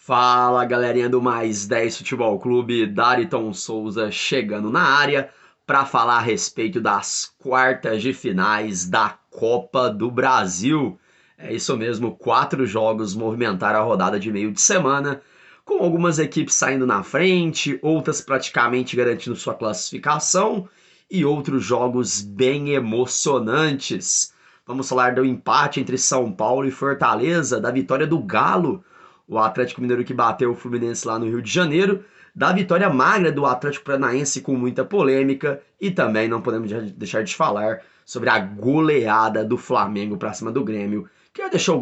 Fala, galerinha do Mais 10 Futebol Clube, Dariton Souza chegando na área para falar a respeito das quartas de finais da Copa do Brasil. É isso mesmo, 4 jogos movimentaram a rodada de meio de semana, com algumas equipes saindo na frente, outras praticamente garantindo sua classificação e outros jogos bem emocionantes. Vamos falar do empate entre São Paulo e Fortaleza, da vitória do Galo, o Atlético Mineiro que bateu o Fluminense lá no Rio de Janeiro, da vitória magra do Atlético Paranaense com muita polêmica e também não podemos deixar de falar sobre a goleada do Flamengo para cima do Grêmio, que deixou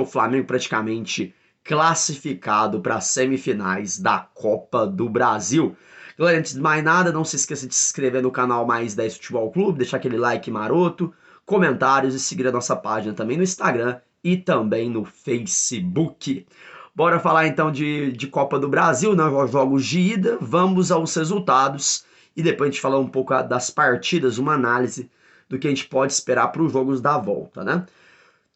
o Flamengo praticamente classificado para as semifinais da Copa do Brasil. Galera, antes de mais nada, não se esqueça de se inscrever no canal Mais 10 Futebol Clube, deixar aquele like maroto, comentários e seguir a nossa página também no Instagram e também no Facebook. Bora falar então de Copa do Brasil, né? Jogos de ida, vamos aos resultados e depois a gente falar um pouco das partidas, uma análise do que a gente pode esperar para os jogos da volta, né?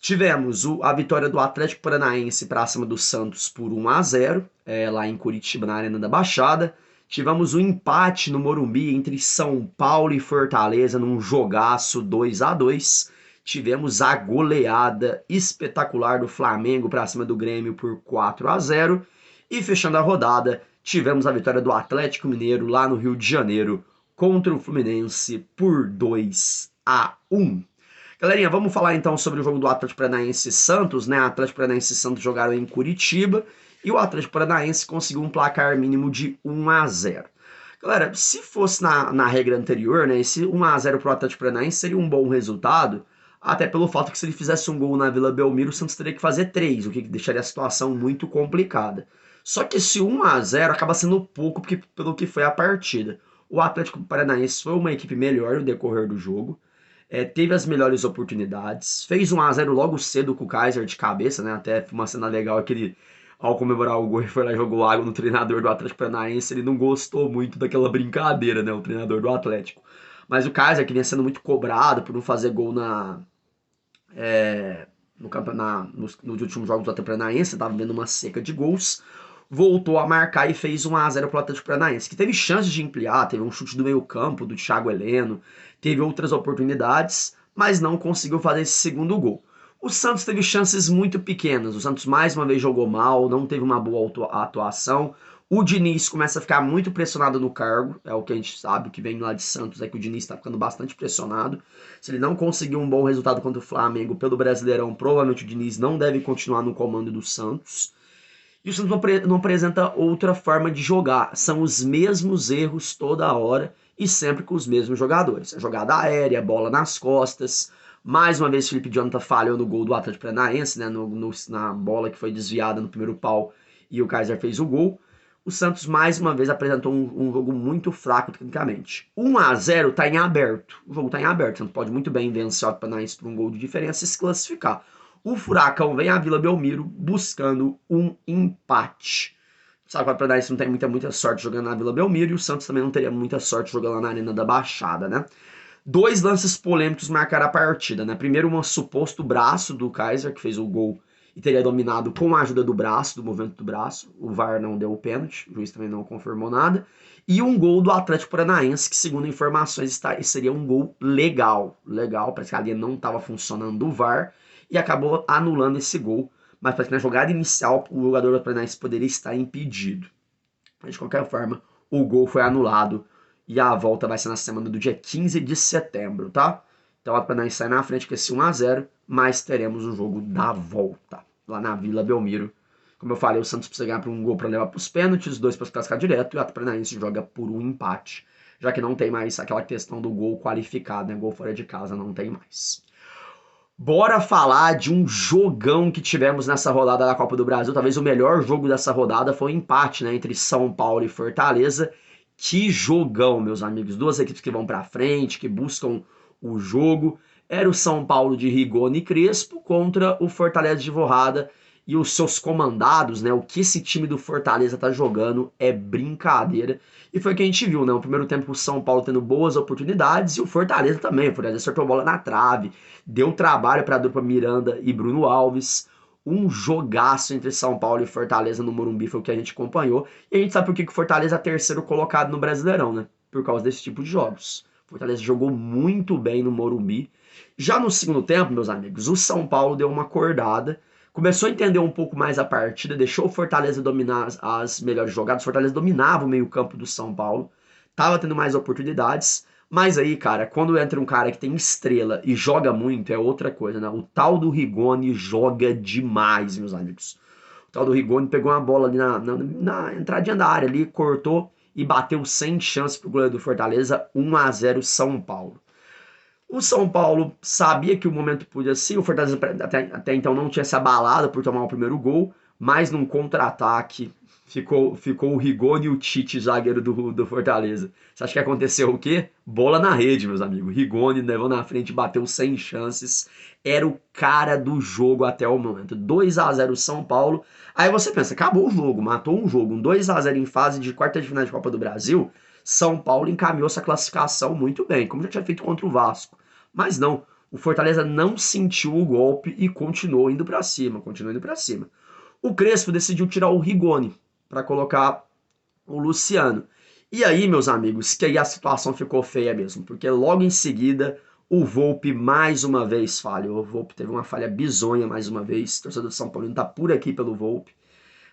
Tivemos a vitória do Atlético Paranaense para cima do Santos por 1-0, lá em Curitiba, na Arena da Baixada. Tivemos um empate no Morumbi entre São Paulo e Fortaleza num jogaço 2-2. Tivemos a goleada espetacular do Flamengo para cima do Grêmio por 4-0. E fechando a rodada, tivemos a vitória do Atlético Mineiro lá no Rio de Janeiro contra o Fluminense por 2-1. Galerinha, vamos falar então sobre o jogo do Atlético Paranaense e Santos, né? Atlético Paranaense e Santos jogaram em Curitiba e o Atlético Paranaense conseguiu um placar mínimo de 1-0. Galera, se fosse na regra anterior, né? Esse 1-0 para o Atlético Paranaense seria um bom resultado, até pelo fato que se ele fizesse um gol na Vila Belmiro, o Santos teria que fazer 3, o que deixaria a situação muito complicada. Só que esse 1-0 acaba sendo pouco pelo que foi a partida. O Atlético Paranaense foi uma equipe melhor no decorrer do jogo, teve as melhores oportunidades, fez 1-0 logo cedo com o Kaiser de cabeça, né? Até uma cena legal que ele, ao comemorar o gol, foi lá e jogou água no treinador do Atlético Paranaense. Ele não gostou muito daquela brincadeira, né? O treinador do Atlético. Mas o Kaiser, que vinha sendo muito cobrado por não fazer gol nos últimos jogos do Atlético Paranaense, estava vendo uma seca de gols, voltou a marcar e fez 1-0 para o Atlético Paranaense, que teve chances de ampliar, teve um chute do meio campo do Thiago Heleno, teve outras oportunidades, mas não conseguiu fazer esse segundo gol. O Santos teve chances muito pequenas, o Santos mais uma vez jogou mal, não teve uma boa atuação. O Diniz começa a ficar muito pressionado no cargo, é o que a gente sabe que vem lá de Santos, é que o Diniz está ficando bastante pressionado. Se ele não conseguir um bom resultado contra o Flamengo pelo Brasileirão, provavelmente o Diniz não deve continuar no comando do Santos. E o Santos não apresenta outra forma de jogar, são os mesmos erros toda hora e sempre com os mesmos jogadores. A jogada aérea, bola nas costas. Mais uma vez, o Felipe Jonathan falhou no gol do Atlético Paranaense, né, na bola que foi desviada no primeiro pau e o Kaiser fez o gol. O Santos mais uma vez apresentou um jogo muito fraco tecnicamente. 1-0 está em aberto. O jogo está em aberto. O Santos pode muito bem vencer o Atlético Paranaense por um gol de diferença e se classificar. O Furacão vem à Vila Belmiro buscando um empate. Sabe que o Atlético Paranaense não tem muita sorte jogando na Vila Belmiro e o Santos também não teria muita sorte jogando lá na Arena da Baixada, né? 2 lances polêmicos marcaram a partida, né? Primeiro, um suposto braço do Kaiser, que fez o gol e teria dominado com a ajuda do braço, do movimento do braço. O VAR não deu o pênalti, o juiz também não confirmou nada. E um gol do Atlético Paranaense, que segundo informações seria um gol legal. Parece que a linha não estava funcionando do VAR e acabou anulando esse gol. Mas parece que na jogada inicial o jogador do Paranaense poderia estar impedido. Mas de qualquer forma, o gol foi anulado e a volta vai ser na semana do dia 15 de setembro, tá? Então o Paranaense sai na frente com esse 1-0, mas teremos o jogo da volta lá na Vila Belmiro. Como eu falei, o Santos precisa ganhar por um gol para levar para os pênaltis, 2 para se classificar direto, e o Atlético Paranaense joga por um empate, já que não tem mais aquela questão do gol qualificado, né? Gol fora de casa não tem mais. Bora falar de um jogão que tivemos nessa rodada da Copa do Brasil. Talvez o melhor jogo dessa rodada foi o empate, né, entre São Paulo e Fortaleza. Que jogão, meus amigos. 2 equipes que vão pra frente, que buscam o jogo. Era o São Paulo de Rigoni e Crespo contra o Fortaleza de Vorrada e os seus comandados, né? O que esse time do Fortaleza tá jogando é brincadeira. E foi o que a gente viu, né? No primeiro tempo o São Paulo tendo boas oportunidades e o Fortaleza também. O Fortaleza acertou a bola na trave, deu trabalho para a dupla Miranda e Bruno Alves. um jogaço entre São Paulo e Fortaleza no Morumbi, foi o que a gente acompanhou. E a gente sabe por que o Fortaleza é terceiro colocado no Brasileirão, né? Por causa desse tipo de jogos. Fortaleza jogou muito bem no Morumbi. Já no segundo tempo, meus amigos, o São Paulo deu uma acordada, começou a entender um pouco mais a partida, deixou o Fortaleza dominar as melhores jogadas. O Fortaleza dominava o meio-campo do São Paulo, tava tendo mais oportunidades. Mas aí, cara, quando entra um cara que tem estrela e joga muito, é outra coisa, né? O tal do Rigoni joga demais, meus amigos. O tal do Rigoni pegou uma bola ali na entradinha da área ali, cortou e bateu sem chance pro goleiro do Fortaleza, 1-0 São Paulo. O São Paulo sabia que o momento podia ser, o Fortaleza até então não tinha se abalado por tomar o primeiro gol, mas num contra-ataque ficou o Rigoni e o Tite, zagueiro do Fortaleza. Você acha que aconteceu o quê? Bola na rede, meus amigos. Rigoni levou na frente, bateu sem chances. Era o cara do jogo até o momento. 2-0 São Paulo. Aí você pensa, acabou o jogo, matou um jogo. Um 2-0 em fase de quarta de final de Copa do Brasil. São Paulo encaminhou essa classificação muito bem, como já tinha feito contra o Vasco. Mas não, o Fortaleza não sentiu o golpe e continuou indo para cima, O Crespo decidiu tirar o Rigoni para colocar o Luciano. E aí, meus amigos, que aí a situação ficou feia mesmo, porque logo em seguida o Volpi mais uma vez falhou. O Volpi teve uma falha bizonha mais uma vez. O torcedor do São Paulo não tá por aqui pelo Volpi.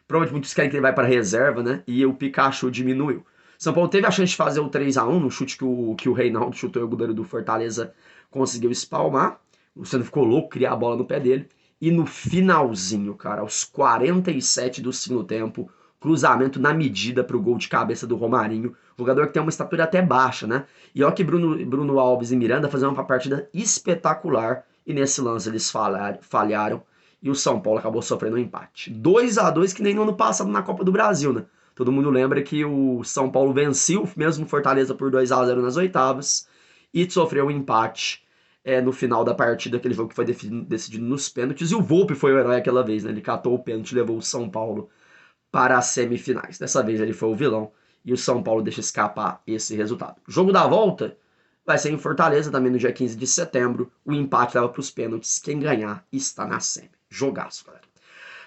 Provavelmente muitos querem que ele vai para reserva, né? E o Pikachu diminuiu. São Paulo teve a chance de fazer o 3-1 no chute que o Reinaldo chutou e o goleiro do Fortaleza conseguiu espalmar. O Luciano ficou louco, criar a bola no pé dele. E no finalzinho, cara, aos 47 do segundo tempo, cruzamento na medida para o gol de cabeça do Romarinho. Jogador que tem uma estatura até baixa, né? E olha que Bruno Alves e Miranda faziam uma partida espetacular. E nesse lance eles falharam. E o São Paulo acabou sofrendo um empate. 2-2 que nem no ano passado na Copa do Brasil, né? Todo mundo lembra que o São Paulo venceu mesmo Fortaleza por 2-0 nas oitavas e sofreu um empate no final da partida, aquele jogo que foi decidido nos pênaltis. E o Volpi foi o herói aquela vez, né? Ele catou o pênalti e levou o São Paulo para as semifinais. Dessa vez ele foi o vilão e o São Paulo deixa escapar esse resultado. O jogo da volta vai ser em Fortaleza também no dia 15 de setembro. O empate leva para os pênaltis. Quem ganhar está na semi. Jogaço, galera.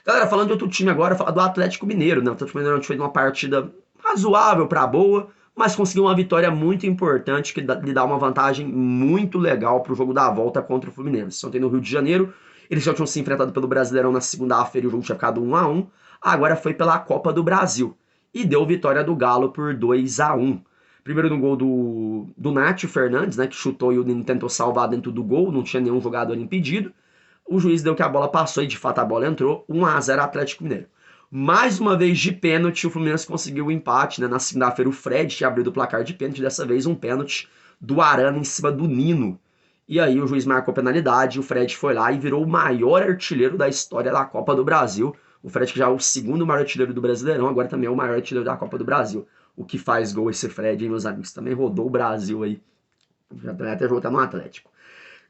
Galera, falando de outro time agora, falar do Atlético Mineiro, né? O Atlético Mineiro fez uma partida razoável para boa, mas conseguiu uma vitória muito importante que lhe dá uma vantagem muito legal para o jogo da volta contra o Fluminense. Ontem no Rio de Janeiro, eles já tinham se enfrentado pelo Brasileirão na segunda-feira e o jogo tinha ficado 1-1. Agora foi pela Copa do Brasil e deu vitória do Galo por 2-1. Primeiro no gol do Nacho Fernandes, né, que chutou e o Nino tentou salvar dentro do gol, não tinha nenhum jogador impedido. O juiz deu que a bola passou e de fato a bola entrou. 1-0 Atlético Mineiro. Mais uma vez de pênalti, o Fluminense conseguiu o empate, né? Na segunda-feira o Fred tinha abrido o placar de pênalti, dessa vez um pênalti do Arana em cima do Nino. E aí o juiz marcou a penalidade, o Fred foi lá e virou o maior artilheiro da história da Copa do Brasil. O Fred que já é o segundo maior artilheiro do Brasileirão, agora também é o maior artilheiro da Copa do Brasil. O que faz gol esse Fred, hein, meus amigos? Também rodou o Brasil aí. Já também até jogou no Atlético.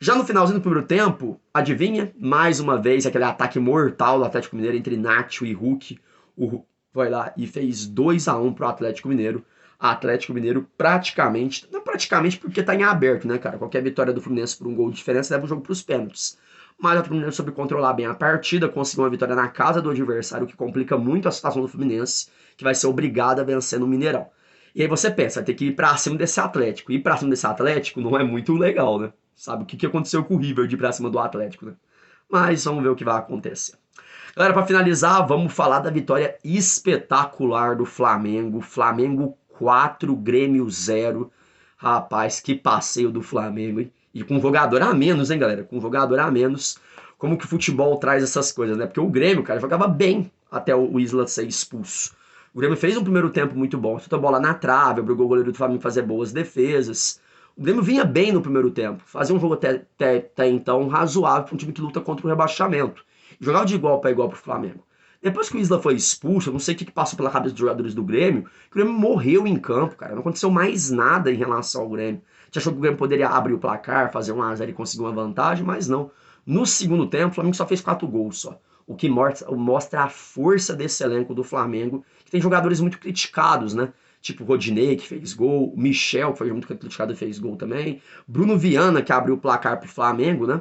Já no finalzinho do primeiro tempo, adivinha? Mais uma vez, aquele ataque mortal do Atlético Mineiro entre Nacho e Hulk. O Hulk foi lá e fez 2-1 pro Atlético Mineiro. Atlético Mineiro praticamente, não praticamente porque tá em aberto, né, cara? Qualquer vitória do Fluminense por um gol de diferença leva o jogo pros pênaltis. Mas o Atlético Mineiro soube controlar bem a partida, conseguiu uma vitória na casa do adversário, o que complica muito a situação do Fluminense, que vai ser obrigado a vencer no Mineirão. E aí você pensa, vai ter que ir pra cima desse Atlético. Ir pra cima desse Atlético não é muito legal, né? Sabe o que aconteceu com o River de ir pra cima do Atlético, né? Mas vamos ver o que vai acontecer. Galera, para finalizar, vamos falar da vitória espetacular do Flamengo. Flamengo 4, Grêmio 0. Rapaz, que passeio do Flamengo, hein? E com um jogador a menos, hein, galera? Com um jogador a menos. Como que o futebol traz essas coisas, né? Porque o Grêmio, cara, jogava bem até o Isla ser expulso. O Grêmio fez um primeiro tempo muito bom. Chutou a bola na trave, obrigou o goleiro do Flamengo a fazer boas defesas. O Grêmio vinha bem no primeiro tempo. Fazia um jogo até então razoável para um time que luta contra o rebaixamento. Jogava de igual para igual pro Flamengo. Depois que o Isla foi expulso, eu não sei o que passou pela cabeça dos jogadores do Grêmio, que o Grêmio morreu em campo, cara. Não aconteceu mais nada em relação ao Grêmio. A gente achou que o Grêmio poderia abrir o placar, fazer 1-0 e conseguir uma vantagem, mas não. No segundo tempo, o Flamengo só fez 4 gols só. O que mostra a força desse elenco do Flamengo, que tem jogadores muito criticados, né? Tipo o Rodinei, que fez gol, o Michel, que foi muito criticado e fez gol também, Bruno Viana, que abriu o placar pro Flamengo, né?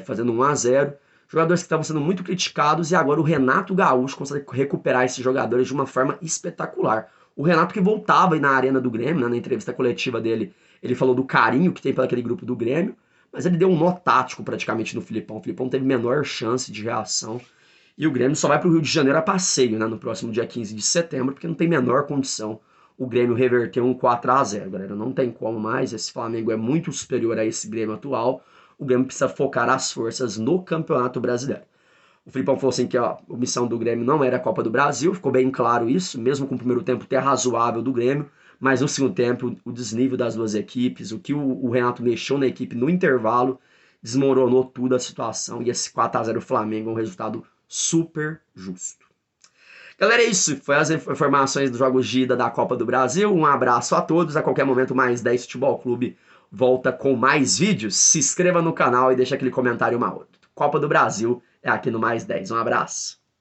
Fazendo 1-0. jogadores que estavam sendo muito criticados, e agora o Renato Gaúcho consegue recuperar esses jogadores de uma forma espetacular. O Renato que voltava aí na arena do Grêmio, né, na entrevista coletiva dele, ele falou do carinho que tem pelo aquele grupo do Grêmio, mas ele deu um nó tático praticamente no Filipão. O Filipão teve menor chance de reação, e o Grêmio só vai para o Rio de Janeiro a passeio, né, no próximo dia 15 de setembro, porque não tem menor condição o Grêmio reverter um 4-0, galera. Não tem como mais, esse Flamengo é muito superior a esse Grêmio atual. O Grêmio precisa focar as forças no Campeonato Brasileiro. O Filipão falou assim que a missão do Grêmio não era a Copa do Brasil, ficou bem claro isso, mesmo com o primeiro tempo até razoável do Grêmio, mas no segundo tempo o desnível das duas equipes, o que o Renato mexeu na equipe no intervalo, desmoronou tudo a situação, e esse 4-0 Flamengo é um resultado super justo. Galera, é isso. Foi as informações dos jogos de ida da Copa do Brasil. Um abraço a todos. A qualquer momento, Mais 10 Futebol Clube volta com mais vídeos. Se inscreva no canal e deixa aquele comentário maroto. Copa do Brasil é aqui no Mais 10. Um abraço.